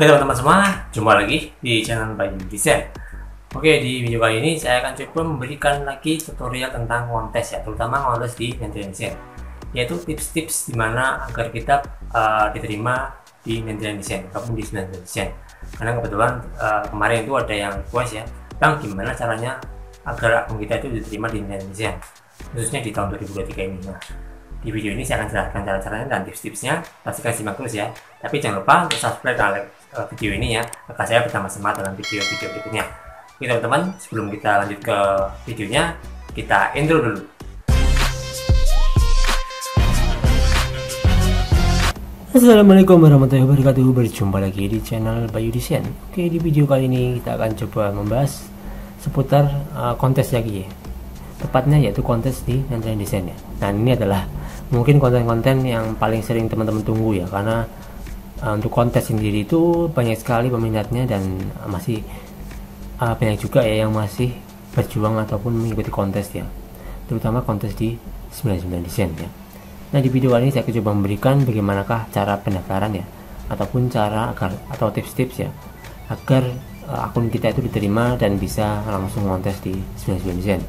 Oke teman-teman semua, jumpa lagi di channel Bayu Desain. Oke, di video kali ini saya akan coba memberikan lagi tutorial tentang kontes ya, terutama kontes di Mandarin Design, yaitu tips-tips dimana agar kita diterima di Mandarin Design ataupun di Mandarin Design. Karena kebetulan kemarin itu ada yang request ya, Bang gimana caranya agar akun kita itu diterima di Mandarin Design, khususnya di tahun 2023 ini. Nah, di video ini saya akan jelaskan cara-caranya dan tips-tipsnya, pastikan simak terus ya. Tapi jangan lupa untuk subscribe dan like video ini ya, agar saya bersama semangat dalam video-video berikutnya. Oke teman-teman, sebelum kita lanjut ke videonya, kita intro dulu. Assalamualaikum warahmatullahi wabarakatuh. Berjumpa lagi di channel Bayu Desain. Oke, di video kali ini kita akan coba membahas seputar kontes lagi ya. Tepatnya yaitu kontes di Mandarin Design ya. Nah, ini adalah mungkin konten-konten yang paling sering teman-teman tunggu ya, karena untuk kontes sendiri itu banyak sekali peminatnya dan masih banyak juga ya yang masih berjuang ataupun mengikuti kontes ya, terutama kontes di 99 Design ya. Nah, di video kali ini saya coba memberikan bagaimanakah cara pendaftaran ya, ataupun cara atau tips-tips ya agar akun kita itu diterima dan bisa langsung kontes di 99 Design.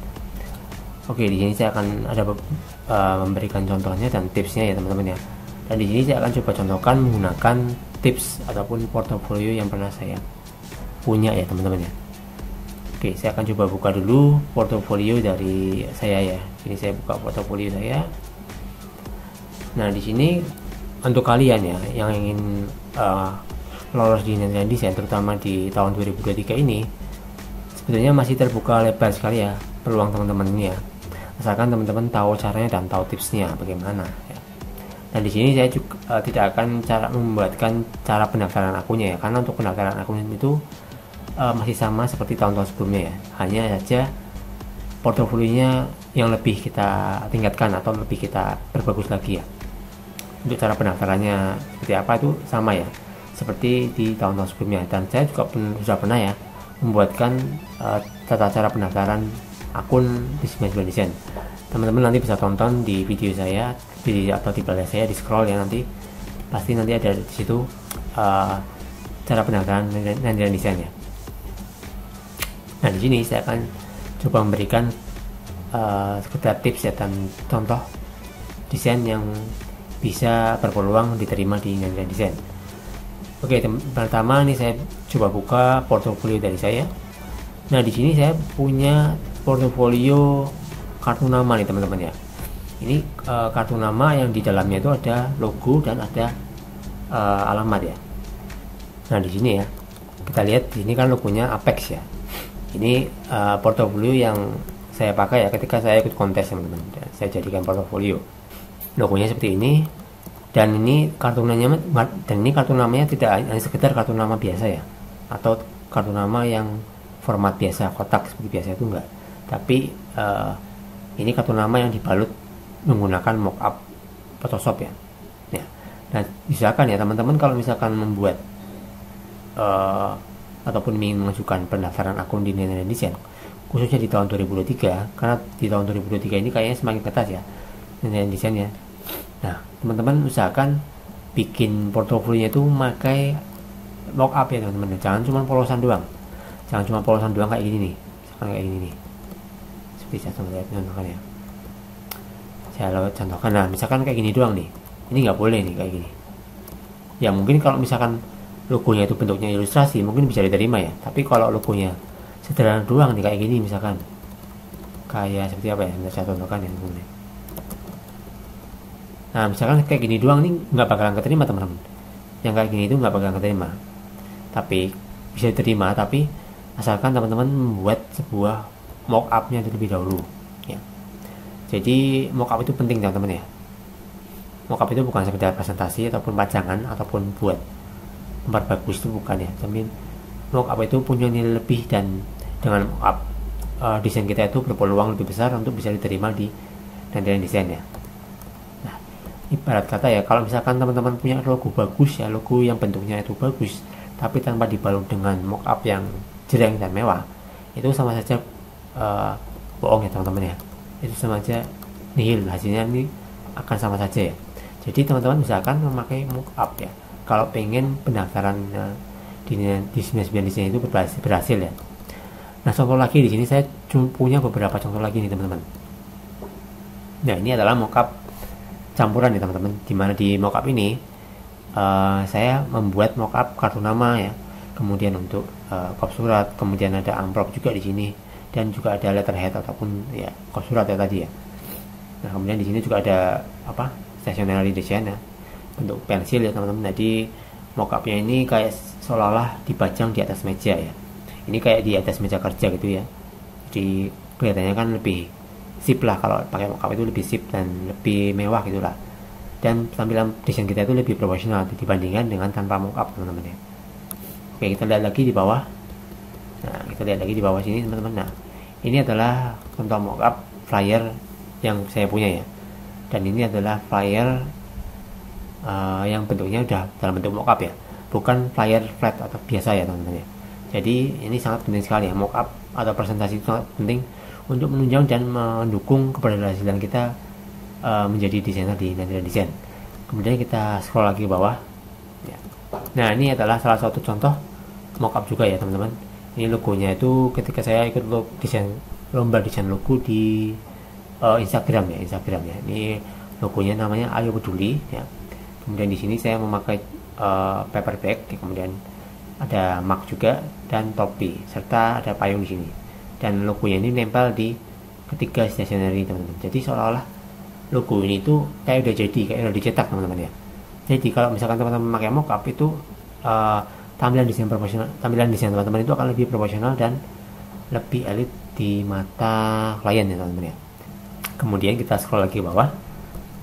Oke, di sini saya akan ada memberikan contohnya dan tipsnya ya teman-teman ya. Dan di sini saya akan coba contohkan menggunakan tips ataupun portofolio yang pernah saya punya ya teman-teman ya. Oke, saya akan coba buka dulu portofolio dari saya ya. Ini saya buka portofolio saya. Nah, di sini untuk kalian ya yang ingin lolos di Mandarin Design terutama di tahun 2023 ini, sebetulnya masih terbuka lebar sekali ya peluang teman-teman ini ya, asalkan teman-teman tahu caranya dan tahu tipsnya bagaimana ya. Dan di sini saya juga tidak akan membuatkan cara pendaftaran akunnya ya, karena untuk pendaftaran akun itu masih sama seperti tahun-tahun sebelumnya ya, hanya saja portofolionya yang lebih kita tingkatkan atau lebih kita perbagus lagi ya. Untuk cara pendaftarannya seperti apa itu sama ya seperti di tahun-tahun sebelumnya, dan saya juga sudah pernah ya membuatkan tata cara pendaftaran akun di 99 Design. Teman-teman nanti bisa tonton di video saya atau di playlist saya, di scroll ya, nanti pasti nanti ada di situ cara pendaftaran Mandarin Design ya. Nah, di sini saya akan coba memberikan sekedar tips ya dan contoh desain yang bisa berpeluang diterima di Mandarin Design. Oke, pertama nih saya coba buka portofolio dari saya. Nah, di sini saya punya portofolio kartu nama nih teman-teman ya. Ini kartu nama yang di dalamnya itu ada logo dan ada alamat ya. Nah, di sini ya kita lihat di sini kan logonya Apex ya. Ini portofolio yang saya pakai ya ketika saya ikut kontes teman-teman. Saya jadikan portofolio. Logonya seperti ini. Dan ini kartu namanya tidak hanya sekedar kartu nama biasa ya, atau kartu nama yang format biasa kotak seperti biasa, itu enggak, tapi ini kartu nama yang dibalut menggunakan mockup Photoshop ya. Nah, misalkan ya teman-teman kalau misalkan membuat ataupun ingin mengajukan pendaftaran akun di Mandarin Design khususnya di tahun 2023, karena di tahun 2023 ini kayaknya semakin ketat ya Mandarin Design ya. Nah, teman-teman usahakan bikin portofolionya itu memakai mockup ya teman-teman, jangan cuma polosan doang. Jangan cuma polosan doang kayak gini nih, misalkan kayak gini nih, seperti saya contohkan ya. Saya contohkan, nah misalkan kayak gini doang nih, ini nggak boleh nih kayak gini. Ya mungkin kalau misalkan logonya itu bentuknya ilustrasi mungkin bisa diterima ya, tapi kalau logonya sederhana doang nih kayak gini, misalkan kayak seperti apa ya, saya contohkan ya teman-teman. Nah, misalkan kayak gini doang nih nggak bakalan keterima teman-teman. Yang kayak gini itu nggak bakalan keterima, tapi bisa diterima, tapi asalkan teman-teman membuat sebuah mock-up-nya terlebih dahulu ya. Jadi mock-up itu penting teman-teman ya. Mock-up itu bukan sekedar presentasi ataupun pajangan ataupun buat memperbagus, itu bukan ya, tapi mock-up itu punya nilai lebih, dan dengan mock-up desain kita itu berpeluang lebih besar untuk bisa diterima di Mandarin Design ya. Nah, ibarat kata ya, kalau misalkan teman-teman punya logo bagus ya, logo yang bentuknya itu bagus tapi tanpa dibalut dengan mockup yang jreng dan mewah, itu sama saja bohong ya teman-teman ya. Itu sama saja nihil, hasilnya ini akan sama saja ya. Jadi teman-teman misalkan memakai mockup ya, kalau pengen pendaftaran di 99 desain itu berhasil ya. Nah, contoh lagi di sini saya punya beberapa contoh lagi nih teman-teman. Nah, ini adalah mockup campuran ya teman-teman, dimana di mockup ini saya membuat mockup kartu nama ya, kemudian untuk kop surat, kemudian ada amplop juga di sini, dan juga ada letterhead ataupun ya kop surat ya tadi ya. Nah, kemudian di sini juga ada stationery design ya, bentuk pensil ya teman-teman. Jadi mockupnya ini kayak seolah-olah dipajang di atas meja ya. Ini kayak di atas meja kerja gitu ya. Jadi kelihatannya kan lebih sip lah, kalau pakai mockup itu lebih sip dan lebih mewah gitulah. Dan tampilan desain kita itu lebih profesional dibandingkan dengan tanpa mockup teman-teman ya. Oke, kita lihat lagi di bawah. Nah, kita lihat lagi di bawah sini teman-teman. Nah, ini adalah contoh mockup flyer yang saya punya ya. Dan ini adalah flyer yang bentuknya udah dalam bentuk mockup ya, bukan flyer flat atau biasa ya teman-teman ya. Jadi ini sangat penting sekali ya, mockup atau presentasi itu sangat penting untuk menunjang dan mendukung keberhasilan kita menjadi desainer di Nandira Design. Kemudian kita scroll lagi ke bawah ya. Nah, ini adalah salah satu contoh mockup juga ya teman-teman. Ini logonya itu ketika saya ikut lomba desain logo di Instagram ya. Ini logonya namanya Ayo Peduli ya. Kemudian di sini saya memakai paper bag, kemudian ada mug juga dan topi, serta ada payung di sini. Dan logonya ini nempel di ketiga stationery teman-teman. Jadi seolah-olah logo ini tuh kayak udah dicetak teman-teman ya. Jadi kalau misalkan teman-teman memakai mockup itu tampilan desain teman-teman itu akan lebih profesional dan lebih elit di mata klien ya teman-teman ya. Kemudian kita scroll lagi ke bawah.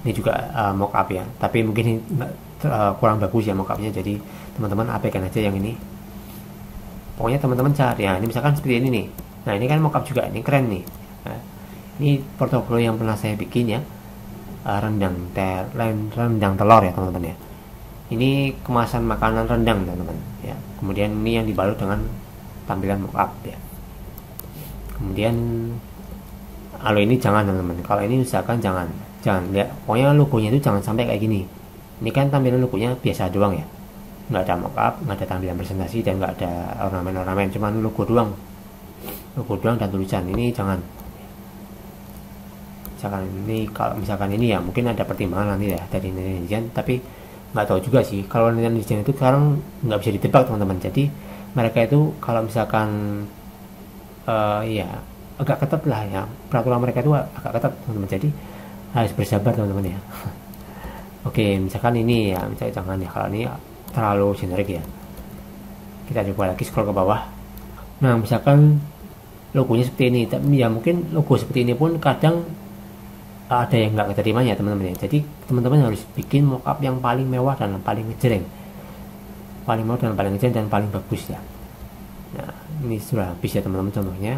Ini juga mockup ya, tapi mungkin kurang bagus ya mockupnya, jadi teman-teman abaikan aja yang ini. Pokoknya teman-teman cari ya, ini misalkan seperti ini nih. Nah, ini kan mockup juga, ini keren nih. Nah, ini portofolio yang pernah saya bikin ya, rendang telur ya teman-teman ya. Ini kemasan makanan rendang teman-teman ya. Kemudian ini yang dibalut dengan tampilan mockup ya. Kemudian kalau ini jangan teman-teman, kalau ini usahakan jangan lihat, pokoknya logonya itu jangan sampai kayak gini. Ini kan tampilan logonya biasa doang ya, nggak ada mockup, nggak ada tampilan presentasi, dan nggak ada ornamen, cuman logo doang dan tulisan. Ini jangan. Kalau misalkan ini ya mungkin ada pertimbangan nanti ya dari netizen, tapi nggak tahu juga sih. Kalau netizen itu sekarang nggak bisa ditebak teman-teman. Jadi mereka itu kalau misalkan ya agak ketat lah ya, peraturan mereka itu agak ketat teman-teman. Jadi harus bersabar teman-teman ya. Oke, misalkan ini ya, misalnya jangan ya, kalau ini terlalu generik ya. Kita coba lagi scroll ke bawah. Nah, misalkan logonya seperti ini, tapi ya mungkin logo seperti ini pun kadang ada yang nggak keterimanya teman-teman ya. Jadi teman-teman harus bikin mockup yang paling mewah dan paling ngejreng, paling bagus ya. Nah, ini sudah habis ya teman-teman contohnya.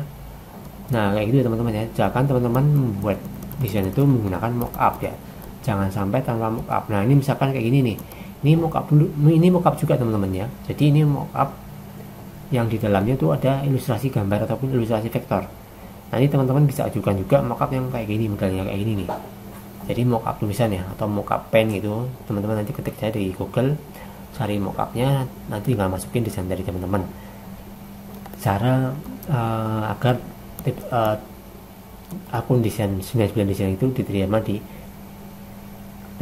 Nah, kayak gitu ya teman-teman ya. Jangan teman-teman membuat desain itu menggunakan mockup ya, jangan sampai tanpa mockup. Nah, ini misalkan kayak gini nih, ini mockup juga teman-teman ya. Jadi ini mockup yang di dalamnya tuh ada ilustrasi gambar ataupun ilustrasi vektor. Nah, ini teman-teman bisa ajukan juga mockup yang kayak gini, modelnya kayak gini nih. Jadi mockup tulisan ya, atau mockup pen gitu. Teman-teman nanti ketik saya di Google, cari mockupnya, nanti tinggal masukin desain dari teman-teman. Cara agar akun desain 99 desain itu diterima di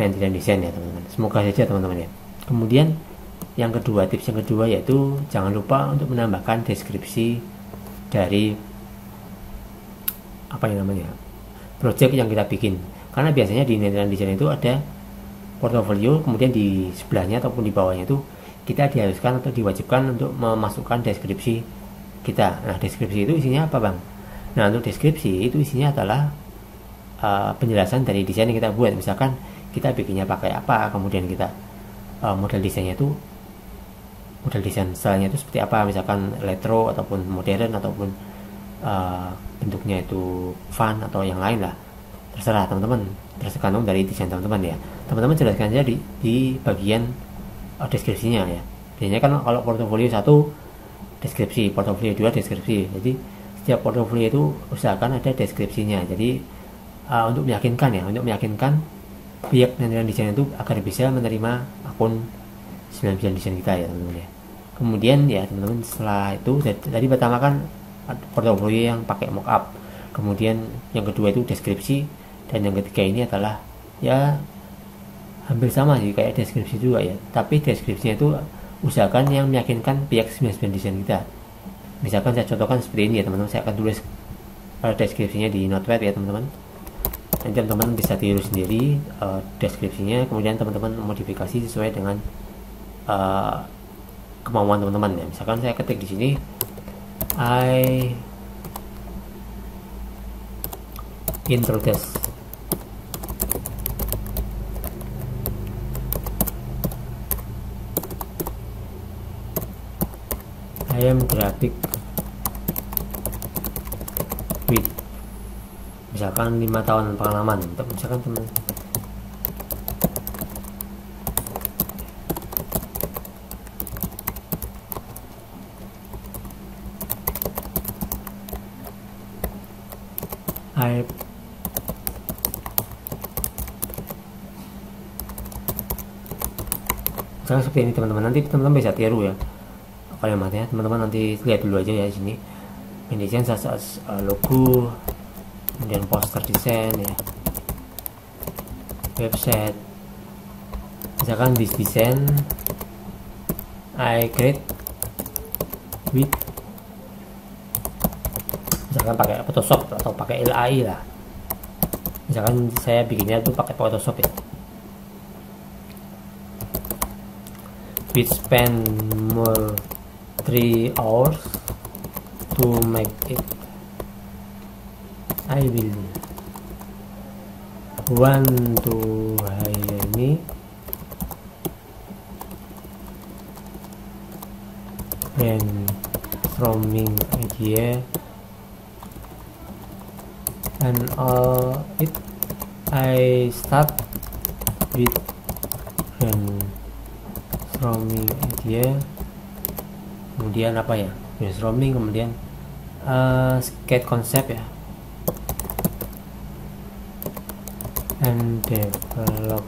Nandira Design ya teman-teman. Semoga saja teman-teman ya. Kemudian tips yang kedua yaitu jangan lupa untuk menambahkan deskripsi dari project yang kita bikin. Karena biasanya di Nandira Design itu ada portofolio, kemudian di sebelahnya ataupun di bawahnya itu kita diharuskan atau diwajibkan untuk memasukkan deskripsi kita. Nah, deskripsi itu isinya apa bang? Nah, untuk deskripsi itu isinya adalah penjelasan dari desain yang kita buat. Misalkan kita bikinnya pakai apa, kemudian kita model desain stylenya itu seperti apa, misalkan retro ataupun modern ataupun bentuknya itu fun atau yang lain lah, terserah teman-teman, tergantung dari desain teman-teman ya. Teman-teman jelaskan aja di bagian deskripsinya ya. Biasanya kan kalau portofolio 1 deskripsi, portofolio 2 deskripsi. Jadi setiap portofolio itu usahakan ada deskripsinya. Jadi untuk meyakinkan pihak Nandira Design itu agar bisa menerima akun 99 desain kita ya teman-teman ya. Kemudian ya teman-teman, setelah itu tadi pertama kan portofolio yang pakai mockup, kemudian yang kedua itu deskripsi, dan yang ketiga ini adalah ya hampir sama sih kayak deskripsi juga ya, tapi deskripsinya itu usahakan yang meyakinkan pihak 99 desain kita. Misalkan saya contohkan seperti ini ya teman-teman, saya akan tulis deskripsinya di notepad ya teman-teman. Nanti teman-teman bisa tiru sendiri deskripsinya, kemudian teman-teman modifikasi sesuai dengan kemauan teman-teman ya. Misalkan saya ketik di sini I introduce I am graphic with misalkan 5 tahun pengalaman, misalkan teman misalkan seperti ini teman-teman. Nanti teman-teman bisa tiru ya kalimatnya, teman-teman nanti lihat dulu aja ya di sini. Desain logo, kemudian poster desain ya, website. Misalkan this design I create with, misalkan pakai Photoshop atau pakai LAI lah. Misalkan saya bikinnya tuh pakai Photoshop ya. We spend more 3 hours to make it. I will want to hire me brainstorming idea and all it. I start with brainstorming idea, kemudian apa ya, brainstorming, kemudian sketch konsep ya, and develop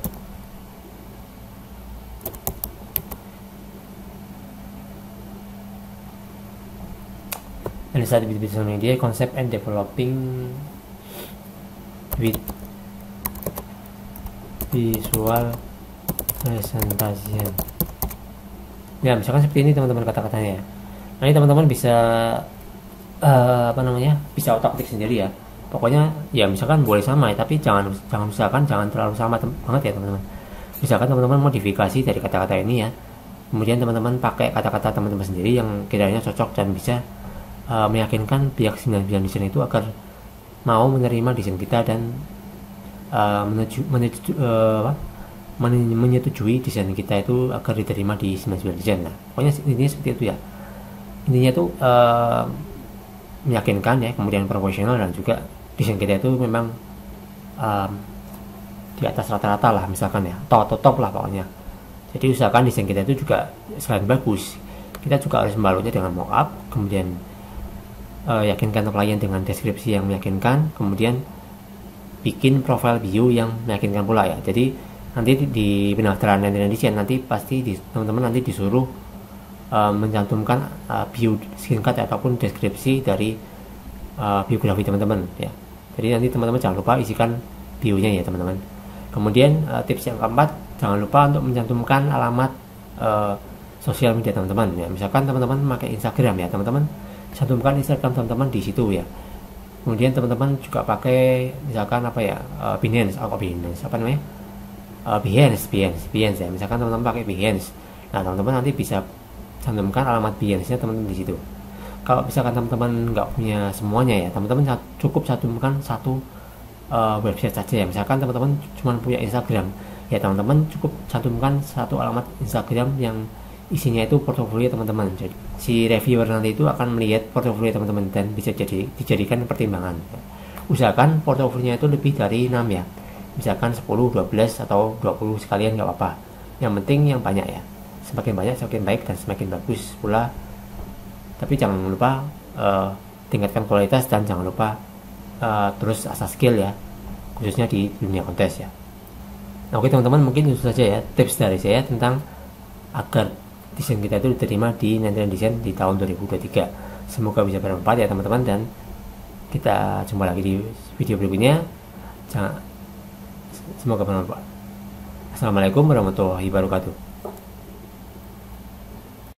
and start with brainstorming idea, concept and developing with visual presentation. Ya misalkan seperti ini teman-teman kata-katanya ya. Nah ini teman-teman bisa bisa otak-atik sendiri ya. Pokoknya ya misalkan boleh sama ya, tapi jangan terlalu sama banget ya teman-teman. Misalkan teman-teman modifikasi dari kata-kata ini ya, kemudian teman-teman pakai kata-kata teman-teman sendiri yang kiranya cocok dan bisa meyakinkan pihak 99 desain itu agar mau menerima desain kita dan menyetujui desain kita itu agar diterima di 99 desain. Nah pokoknya intinya seperti itu ya. Intinya tuh meyakinkan ya, kemudian profesional, dan juga desain kita itu memang di atas rata-rata lah misalkan ya, atau top lah pokoknya. Jadi usahakan desain kita itu juga selain bagus, kita juga harus membalutnya dengan mockup, kemudian yakinkan klien dengan deskripsi yang meyakinkan, kemudian bikin profile bio yang meyakinkan pula ya. Jadi nanti di pendaftaran desain nanti pasti teman-teman nanti disuruh mencantumkan bio singkat ataupun deskripsi dari biografi teman-teman ya. Jadi nanti teman-teman jangan lupa isikan bionya ya teman-teman. Kemudian tips yang keempat, jangan lupa untuk mencantumkan alamat sosial media teman-teman ya. Misalkan teman-teman pakai Instagram ya, teman-teman cantumkan Instagram teman-teman di situ ya. Kemudian teman-teman juga pakai misalkan Behance ya. Misalkan teman-teman pakai Behance. Nah, teman-teman nanti bisa cantumkan alamat Behance-nya teman-teman di situ. Kalau misalkan teman-teman nggak punya semuanya ya, teman-teman cukup cantumkan satu website saja ya. Misalkan teman-teman cuma punya Instagram ya, teman-teman cukup cantumkan satu alamat Instagram yang isinya itu portofolio teman-teman. Jadi si reviewer nanti itu akan melihat portofolio teman-teman dan bisa dijadikan pertimbangan. Usahakan portofolionya itu lebih dari 6 ya. Misalkan 10, 12 atau 20 sekalian nggak apa-apa. Yang penting yang banyak ya. Semakin banyak semakin baik dan semakin bagus pula. Tapi jangan lupa tingkatkan kualitas dan jangan lupa terus asah skill ya, khususnya di dunia kontes ya. Nah, oke teman-teman, mungkin itu saja ya tips dari saya tentang agar desain kita itu diterima di 99 Design di tahun 2023. Semoga bisa bermanfaat ya teman-teman, dan kita jumpa lagi di video berikutnya. Semoga bermanfaat. Assalamualaikum warahmatullahi wabarakatuh.